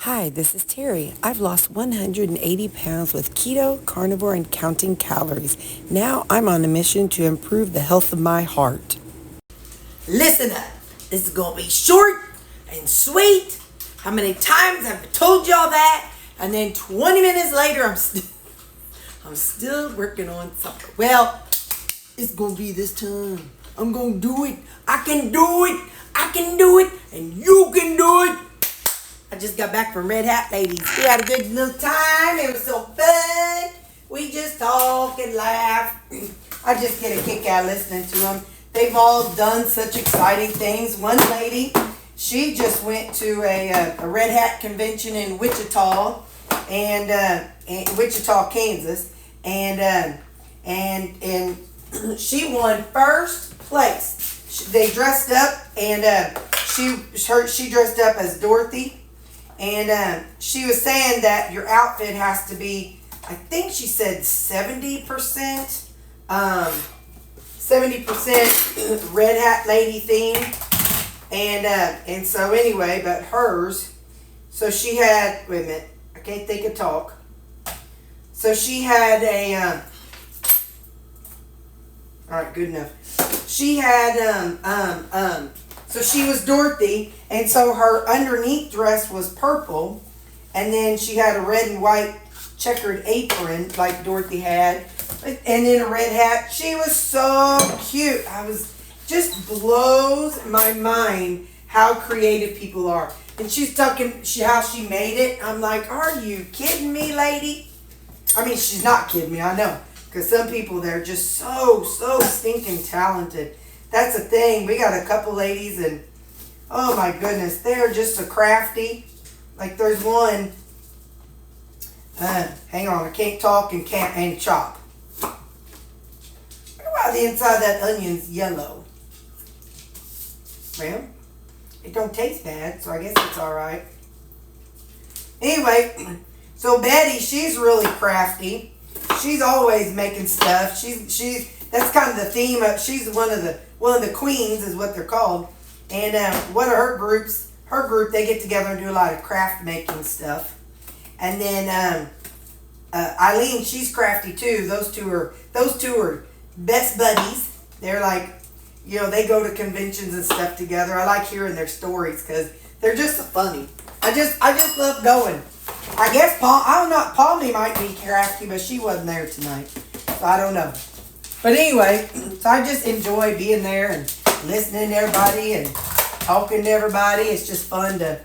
Hi, this is Terry. I've lost 180 pounds with keto, carnivore, and counting calories. Now I'm on a mission to improve the health of my heart. Listen up. This is going to be short and sweet. How many times have I told y'all that? And then 20 minutes later, I'm still working on something. Well, it's going to be this time. I'm going to do it. I can do it. I can do it. And you can do it. I just got back from Red Hat Ladies. We had a good little time. It was so fun. We just talk and laugh. I just get a kick out listening to them. They've all done such exciting things. One lady, she just went to a Red Hat convention in Wichita, Wichita, Kansas, and she won first place. They dressed up, and she dressed up as Dorothy. And she was saying that your outfit has to be, I think she said 70%, 70% Red Hat Lady theme. And so anyway, but hers, so she had, wait a minute, I can't think of talk. So she had all right, good enough. She had, so she was Dorothy, and so her underneath dress was purple, and then she had a red and white checkered apron like Dorothy had, and then a red hat. She was so cute. Just blows my mind how creative people are. And she's talking how she made it. I'm like, are you kidding me, lady? I mean, she's not kidding me, I know, because some people, they're just so stinking talented. That's the thing. We got a couple ladies, and oh my goodness, they're just so crafty. Like there's one. Hang on, I can't talk and can't chop. I wonder why the inside of that onion's yellow. Well, it don't taste bad, so I guess it's all right. Anyway, so Betty, she's really crafty. She's always making stuff. She's that's kind of the theme of. She's one of the queens is what they're called. And one of her group, they get together and do a lot of craft making stuff. And then Eileen, she's crafty too. Those two are best buddies. They're like, they go to conventions and stuff together. I like hearing their stories because they're just so funny. I just love going. I guess Palmy might be crafty, but she wasn't there tonight, so I don't know. But anyway, so I just enjoy being there and listening to everybody and talking to everybody. It's just fun to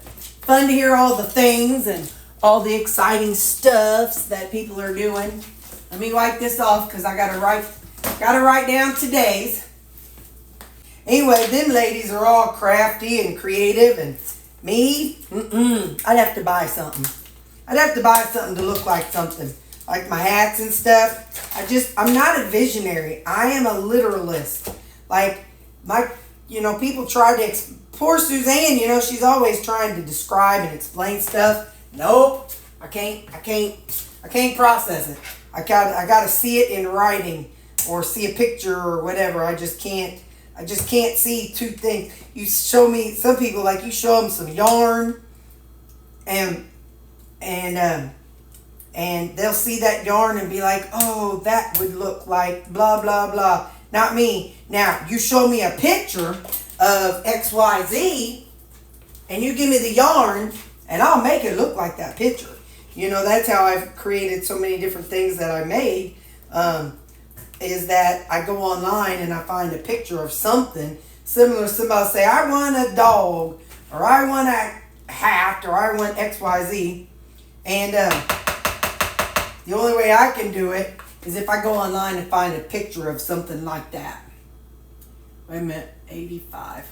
hear all the things and all the exciting stuffs that people are doing. Let me wipe this off because I gotta write down today's. Anyway, them ladies are all crafty and creative, and me, I'd have to buy something. I'd have to buy something to look like something. Like my hats and stuff. I'm not a visionary. I am a literalist. Like, people try to, poor Suzanne, she's always trying to describe and explain stuff. Nope. I can't process it. I gotta see it in writing or see a picture or whatever. I just can't see two things. You show me, some people, like, you show them some yarn and they'll see that yarn and be like, oh, that would look like blah, blah, blah. Not me. Now, you show me a picture of XYZ and you give me the yarn and I'll make it look like that picture. That's how I've created so many different things that I made, is that I go online and I find a picture of something similar. Somebody say, I want a dog, or I want a hat, or I want XYZ. And the only way I can do it is if I go online and find a picture of something like that. Wait a minute, 85.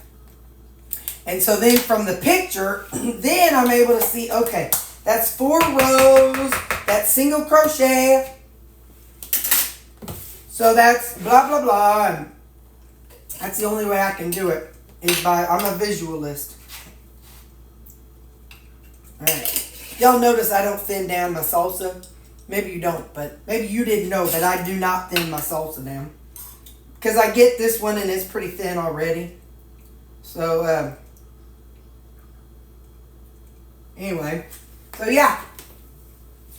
And so then from the picture, then I'm able to see, okay, that's 4 rows, that's single crochet. So that's blah, blah, blah. And that's the only way I can do it, is I'm a visualist. All right. Y'all notice I don't thin down my salsa. Maybe you don't, but maybe you didn't know, but I do not thin my salsa down. Because I get this one and it's pretty thin already. So, anyway, So yeah,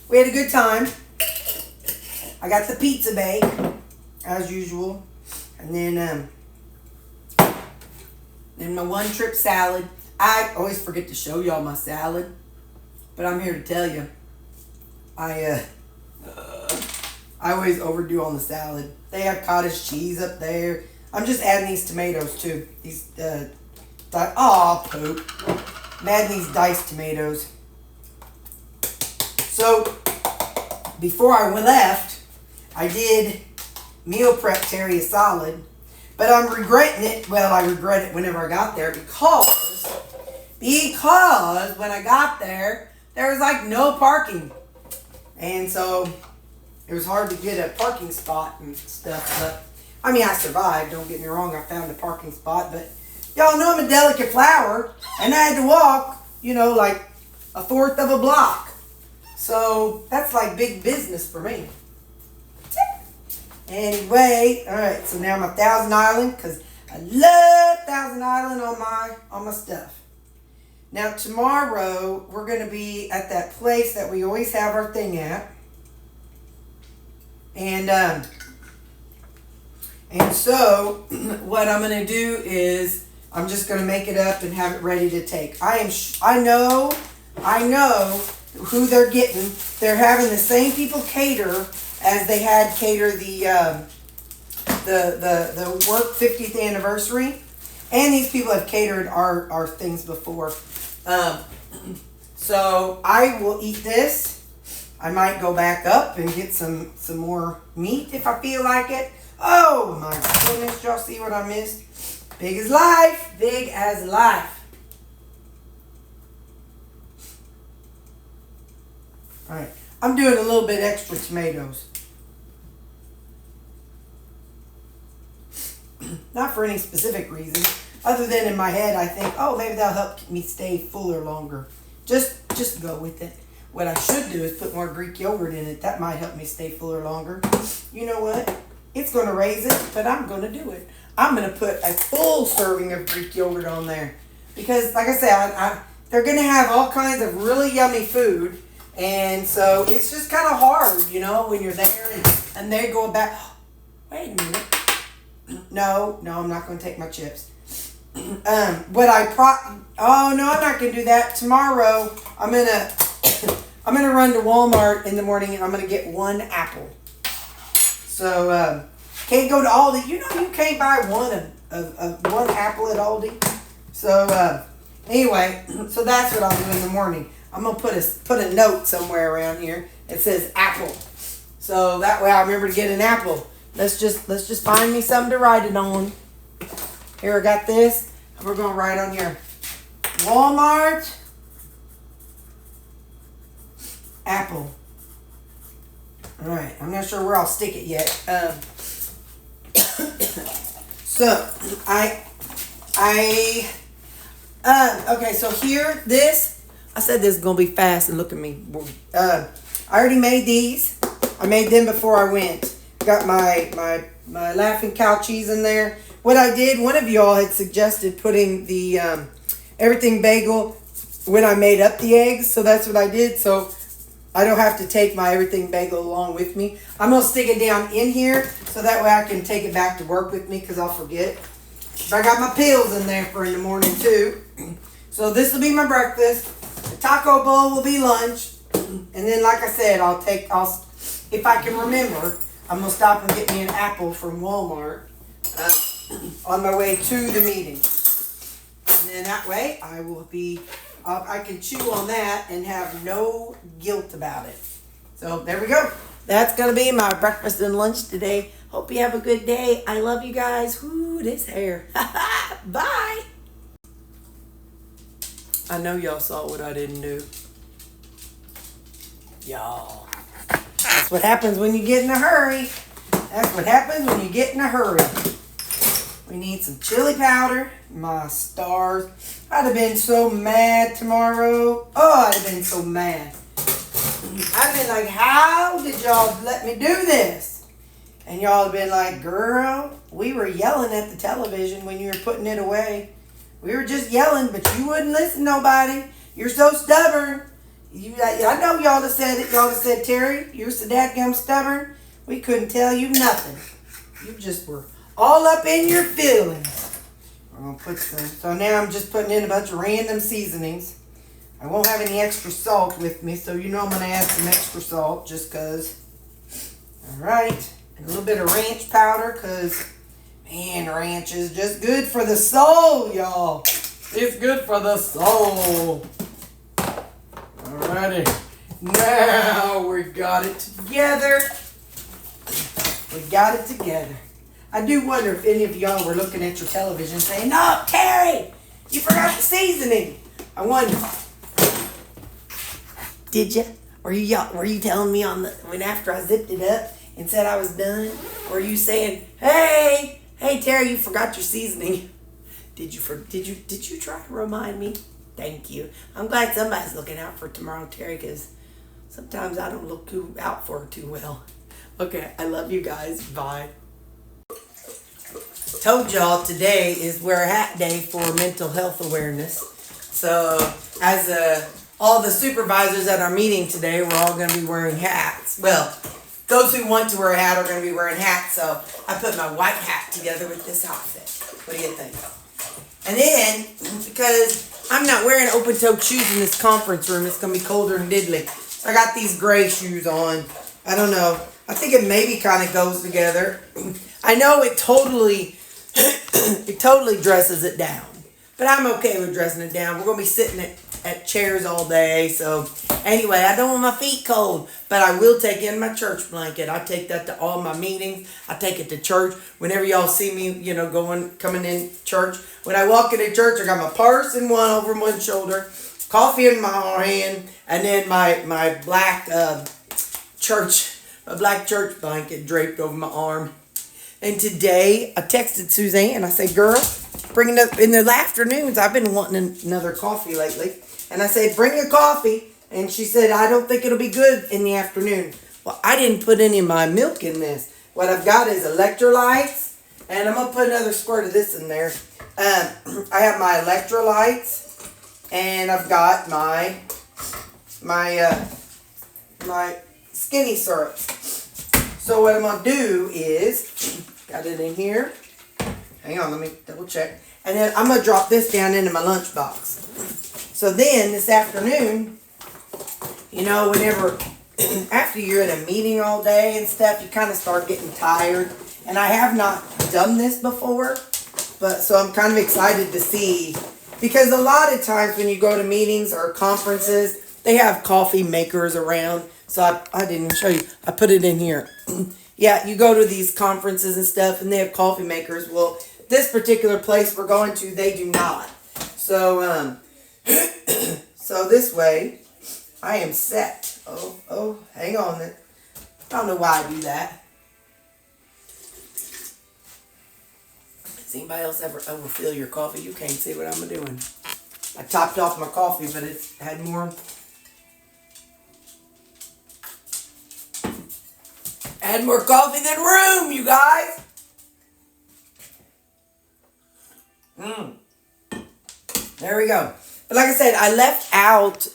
we had a good time. I got the pizza bake, as usual. And then my one trip salad. I always forget to show y'all my salad, but I'm here to tell you, I always overdo on the salad. They have cottage cheese up there. I'm just adding these tomatoes too. These poop. I'm adding these diced tomatoes. So before I left, I did meal prep Terri a salad, but I'm regretting it. Well, I regret it whenever I got there because when I got there, there was like no parking. And so it was hard to get a parking spot and stuff. But I mean, I survived. Don't get me wrong. I found a parking spot. But y'all know I'm a delicate flower. And I had to walk, like a fourth of a block. So that's like big business for me. Anyway, all right. So now I'm at Thousand Island because I love Thousand Island on my stuff. Now tomorrow we're going to be at that place that we always have our thing at. And so what I'm going to do is I'm just going to make it up and have it ready to take. I know who they're getting. They're having the same people cater as they had cater the work 50th anniversary. And these people have catered our things before. So I will eat this. I might go back up and get some more meat if I feel like it. Oh my goodness, y'all see what I missed? Big as life, big as life. All right, I'm doing a little bit extra tomatoes. Not for any specific reason, other than in my head I think, oh, maybe that'll help me stay fuller longer. Just go with it. What I should do is put more Greek yogurt in it. That might help me stay fuller longer. You know what? It's going to raise it, but I'm going to do it. I'm going to put a full serving of Greek yogurt on there. Because, like I said, they're going to have all kinds of really yummy food. And so it's just kind of hard, when you're there and they go back. Wait a minute. No, I'm not going to take my chips. Oh, no, I'm not going to do that. Tomorrow, I'm going to run to Walmart in the morning and I'm going to get one apple. So, can't go to Aldi. You can't buy one apple at Aldi. So, anyway, so that's what I'll do in the morning. I'm going to put a note somewhere around here that says apple. So that way I remember to get an apple. Let's just find me something to write it on. Here, I got this. And we're going to write on here. Walmart. Apple. All right. I'm not sure where I'll stick it yet. So, okay, so here, I said this is going to be fast and look at me. I already made these. I made them before I went. Got my Laughing Cow cheese in there. What I did, one of y'all had suggested putting the everything bagel when I made up the eggs. So that's what I did. So I don't have to take my everything bagel along with me. I'm going to stick it down in here so that way I can take it back to work with me because I'll forget. I got my pills in there for in the morning too. So this will be my breakfast. The taco bowl will be lunch. And then like I said, I'll if I can remember, I'm going to stop and get me an apple from Walmart on my way to the meeting. And then that way I can chew on that and have no guilt about it. So there we go. That's going to be my breakfast and lunch today. Hope you have a good day. I love you guys. Ooh, this hair. Bye. I know y'all saw what I didn't do. Y'all. That's what happens when you get in a hurry. That's what happens when you get in a hurry. We need some chili powder. My stars. I'd have been so mad tomorrow. Oh, I'd have been so mad. I'd been like, how did y'all let me do this? And y'all have been like, girl, we were yelling at the television when you were putting it away. We were just yelling, but you wouldn't listen to nobody. You're so stubborn. I know y'all have said it. Y'all have said, Terry, you're so dadgum stubborn. We couldn't tell you nothing. You just were all up in your feelings. I'm gonna put some. So now I'm just putting in a bunch of random seasonings. I won't have any extra salt with me, so you know I'm gonna add some extra salt just cause. All right, and a little bit of ranch powder, cause man, ranch is just good for the soul, y'all. It's good for the soul. Alrighty, now we got it together. We got it together. I do wonder if any of y'all were looking at your television saying, "No, Terry, you forgot the seasoning." I wonder. Did you? Were you telling me when after I zipped it up and said I was done? Were you saying, "Hey, Terry, you forgot your seasoning"? Did you try to remind me? Thank you. I'm glad somebody's looking out for tomorrow, Terry, because sometimes I don't look out for her too well. Okay, I love you guys. Bye. Told y'all today is Wear a Hat Day for mental health awareness. So as all the supervisors at our meeting today, we're all going to be wearing hats. Well, those who want to wear a hat are going to be wearing hats. So I put my white hat together with this outfit. What do you think? And then, because I'm not wearing open-toed shoes in this conference room, it's going to be colder and diddly. So I got these gray shoes on. I don't know. I think it maybe kind of goes together. I know it totally dresses it down. But I'm okay with dressing it down. We're going to be sitting at chairs all day. So anyway, I don't want my feet cold. But I will take in my church blanket. I take that to all my meetings. I take it to church. Whenever y'all see me, coming in church. When I walk into church, I got my purse in one over one shoulder. Coffee in my hand. And then my black church blanket draped over my arm. And today, I texted Suzanne and I said, "Girl, bring it up." In the afternoons, I've been wanting another coffee lately. And I said, "Bring a coffee." And she said, "I don't think it'll be good in the afternoon." Well, I didn't put any of my milk in this. What I've got is electrolytes. And I'm going to put another squirt of this in there. I have my electrolytes. And I've got my skinny syrup. So what I'm going to do is, got it in here. Hang on, let me double check. And then I'm going to drop this down into my lunchbox. So then this afternoon, whenever, after you're in a meeting all day and stuff, you kind of start getting tired. And I have not done this before, so I'm kind of excited to see. Because a lot of times when you go to meetings or conferences, they have coffee makers around. So I didn't even show you. I put it in here. Yeah, you go to these conferences and stuff, and they have coffee makers. Well, this particular place we're going to, they do not. So, so this way, I am set. Oh, hang on. I don't know why I do that. Does anybody else ever overfill your coffee? You can't see what I'm doing. I topped off my coffee, but it had more. Had more coffee than room, you guys. There we go. But like I said, I left out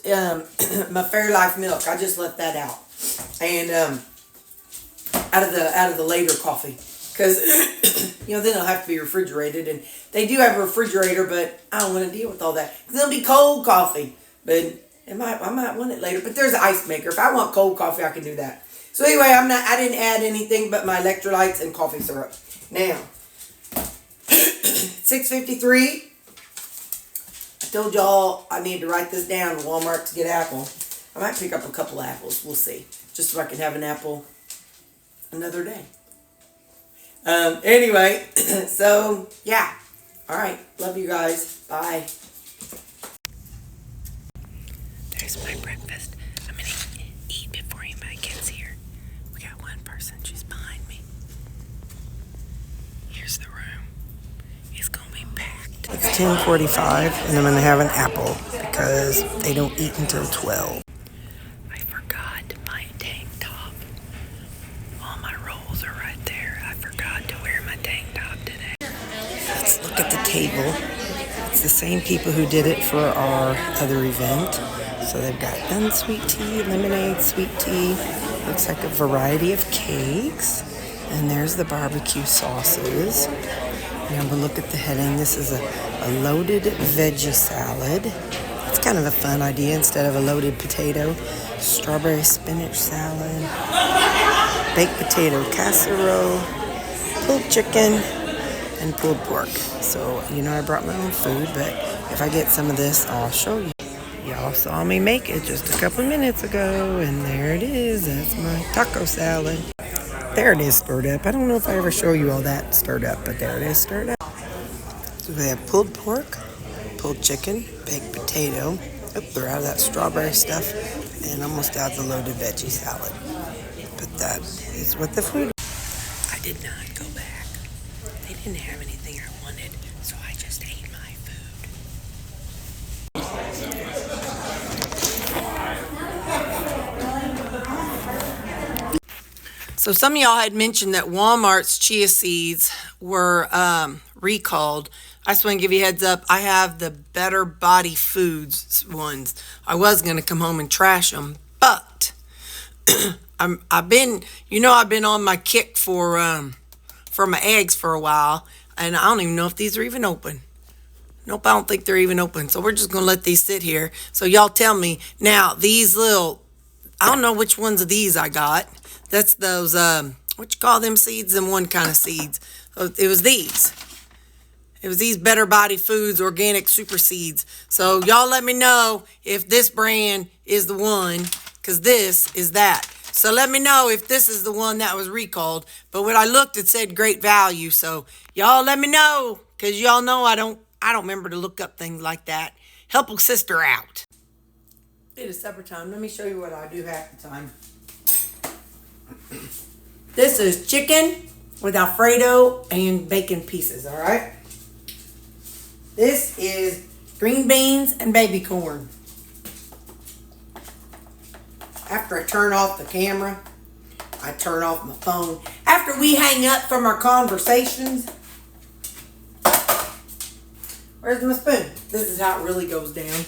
my Fairlife milk. I just left that out, and out of the later coffee, because then it'll have to be refrigerated, and they do have a refrigerator, but I don't want to deal with all that because it'll be cold coffee. But I might want it later. But there's an ice maker. If I want cold coffee, I can do that. So anyway, I didn't add anything but my electrolytes and coffee syrup. Now, 6:53. I told y'all I need to write this down to Walmart to get apple. I might pick up a couple apples. We'll see. Just so I can have an apple another day. Anyway, so yeah. All right. Love you guys. Bye. There's my breakfast. I'm going to eat before anybody gets here. We got one person. She's behind me. Here's the room. It's going to be packed. It's 10:45 and I'm going to have an apple because they don't eat until 12. I forgot my tank top. All my rolls are right there. I forgot to wear my tank top today. Let's look at the table. It's the same people who did it for our other event. So they've got unsweet tea, lemonade, sweet tea. Looks like a variety of cakes. And there's the barbecue sauces. Now we'll look at the heading. This is a loaded veggie salad. It's kind of a fun idea instead of a loaded potato. Strawberry spinach salad, baked potato casserole, pulled chicken, and pulled pork. So, I brought my own food, but if I get some of this, I'll show you. Y'all saw me make it just a couple minutes ago, and there it is. That's my taco salad. There it is stirred up. I don't know if I ever show you all that stirred up, but there it is stirred up. So we have pulled pork, pulled chicken, baked potato. Oh, they're out of that strawberry stuff, and almost out of the loaded veggie salad. But that is what the food. I did not go back. They didn't have anything I wanted, so I just ate my food. So some of y'all had mentioned that Walmart's chia seeds were recalled. I just want to give you a heads up. I have the Better Body Foods ones. I was going to come home and trash them, but I've been on my kick for my eggs for a while, and I don't even know if these are even open. Nope, I don't think they're even open. So we're just going to let these sit here. So y'all tell me. Now, these little, I don't know which ones of these I got. That's those, what you call them seeds? Them one kind of seeds. So it was these. It was these Better Body Foods organic super seeds. So y'all let me know if this brand is the one, because this is that. So let me know if this is the one that was recalled. But when I looked, it said great value. So y'all let me know, because y'all know I don't remember to look up things like that. Help a sister out. It is supper time. Let me show you what I do half the time. This is chicken with Alfredo and bacon pieces, all right? This is green beans and baby corn. After I turn off the camera, I turn off my phone. After we hang up from our conversations, where's my spoon? This is how it really goes down.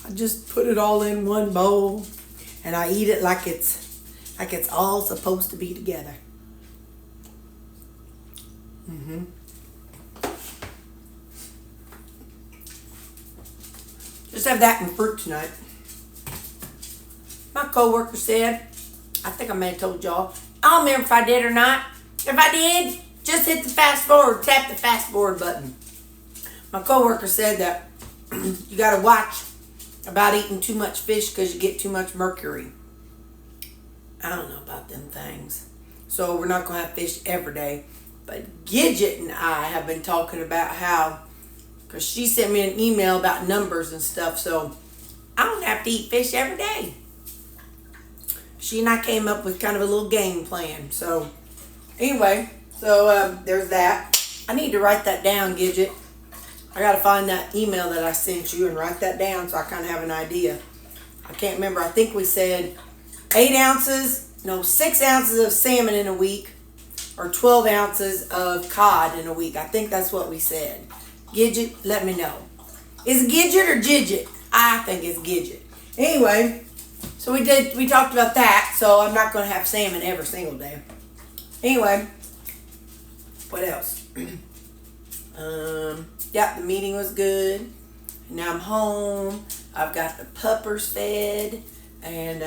I just put it all in one bowl, and I eat it like it's all supposed to be together. Just have that and fruit tonight. My coworker said, I think I may have told y'all, I don't remember if I did or not. If I did, just hit the fast forward, tap the fast forward button. My coworker said that you gotta watch about eating too much fish because you get too much mercury. I don't know about them things. So we're not gonna have fish every day. But Gidget and I have been talking about how, because she sent me an email about numbers and stuff, so I don't have to eat fish every day. She and I came up with kind of a little game plan. So anyway, there's that. I need to write that down, Gidget. I got to find that email that I sent you and write that down so I kind of have an idea. I can't remember. I think we said 6 ounces of salmon in a week or 12 ounces of cod in a week. I think that's what we said. Gidget, let me know. Is it Gidget or Gidget? I think it's Gidget. Anyway, so we talked about that, so I'm not going to have salmon every single day. Anyway, what else? Yeah, the meeting was good. Now I'm home. I've got the puppers fed, and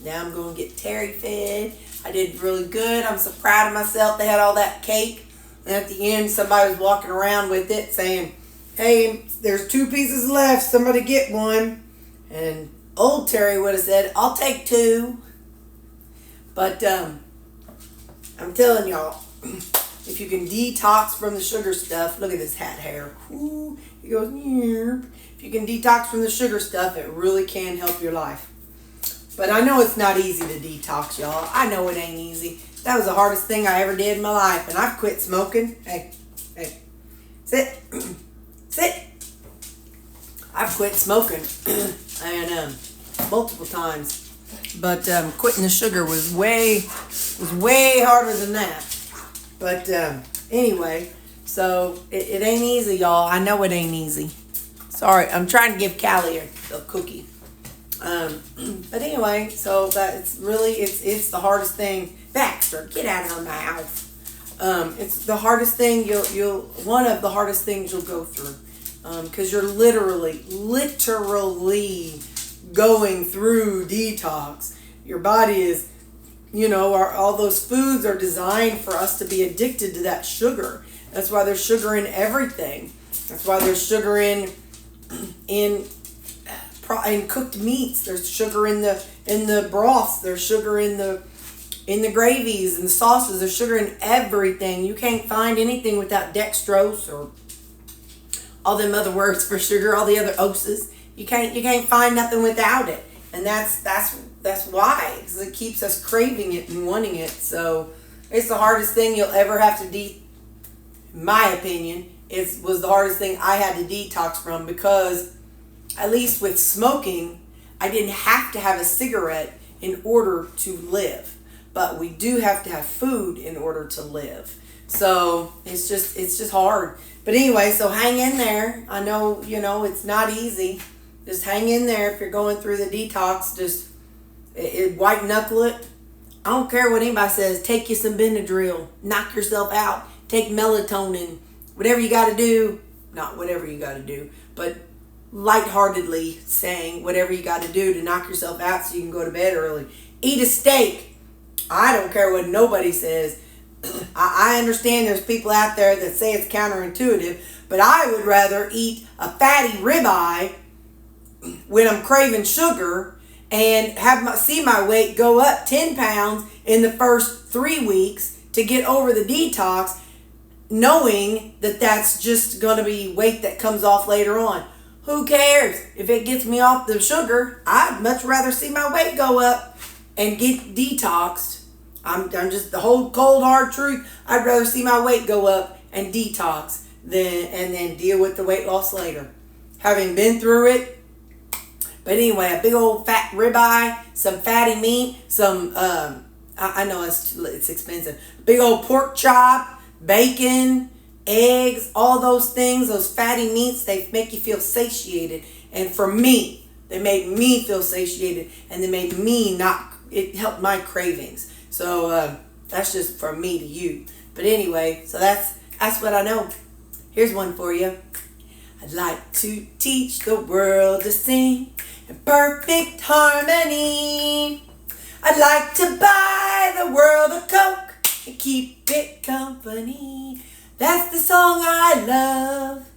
now I'm going to get Terry fed. I did really good. I'm so proud of myself. They had all that cake, and at the end, somebody was walking around with it saying, hey, there's 2 pieces left. Somebody get one. And old Terry would have said, I'll take 2. But I'm telling y'all, if you can detox from the sugar stuff, look at this hat hair. Ooh, it goes, yeah. If you can detox from the sugar stuff, it really can help your life. But I know it's not easy to detox, y'all. I know it ain't easy. That was the hardest thing I ever did in my life. And I've quit smoking. Hey, sit. Sit. I've quit smoking. And multiple times. But quitting the sugar was way harder than that. But anyway, so it ain't easy, y'all. I know it ain't ezy. Sorry, I'm trying to give Callie a cookie. But anyway, so it's really, it's the hardest thing. Baxter, get out of her mouth. It's the hardest thing one of the hardest things you'll go through. Because you're literally going through detox. Your body is, all those foods are designed for us to be addicted to that sugar. That's why there's sugar in everything. That's why there's sugar in cooked meats. There's sugar in the broths. There's sugar in the gravies and the sauces. There's sugar in everything. You can't find anything without dextrose or all them other words for sugar, all the other oses. You can't find nothing without it. And that's why, because it keeps us craving it and wanting it. So it's the hardest thing you'll ever have to in my opinion, was the hardest thing I had to detox from, because at least with smoking, I didn't have to have a cigarette in order to live. But we do have to have food in order to live. So it's just hard. But anyway, so hang in there. I know, it's not easy. Just hang in there if you're going through the detox. Just white knuckle it. I don't care what anybody says. Take you some Benadryl. Knock yourself out. Take melatonin. Whatever you got to do. Not whatever you got to do, but lightheartedly saying whatever you got to do to knock yourself out so you can go to bed early. Eat a steak. I don't care what nobody says. I understand there's people out there that say it's counterintuitive, but I would rather eat a fatty ribeye when I'm craving sugar and see my weight go up 10 pounds in the first 3 weeks to get over the detox, knowing that that's just going to be weight that comes off later on. Who cares? If it gets me off the sugar, I'd much rather see my weight go up and get detoxed. I'm just the whole cold hard truth. I'd rather see my weight go up and detox and then deal with the weight loss later, having been through it. But anyway, a big old fat ribeye, some fatty meat, some I know it's expensive. Big old pork chop, bacon, eggs, all those things, those fatty meats, they make you feel satiated. And for me, they made me feel satiated, and they made me it helped my cravings. So that's just from me to you. But anyway, so that's what I know. Here's one for you. I'd like to teach the world to sing in perfect harmony. I'd like to buy the world a Coke and keep it company. That's the song I love.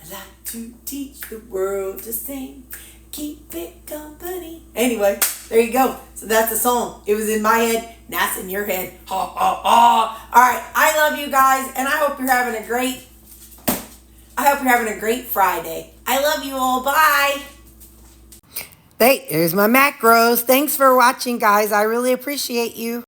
I'd like to teach the world to sing, keep it company. Anyway, there you go. So that's the song. It was in my head. Now it's in your head. Ha, ha, ha. All right. I love you guys, and I hope you're having a great Friday. I love you all. Bye. There's my macros. Thanks for watching, guys. I really appreciate you.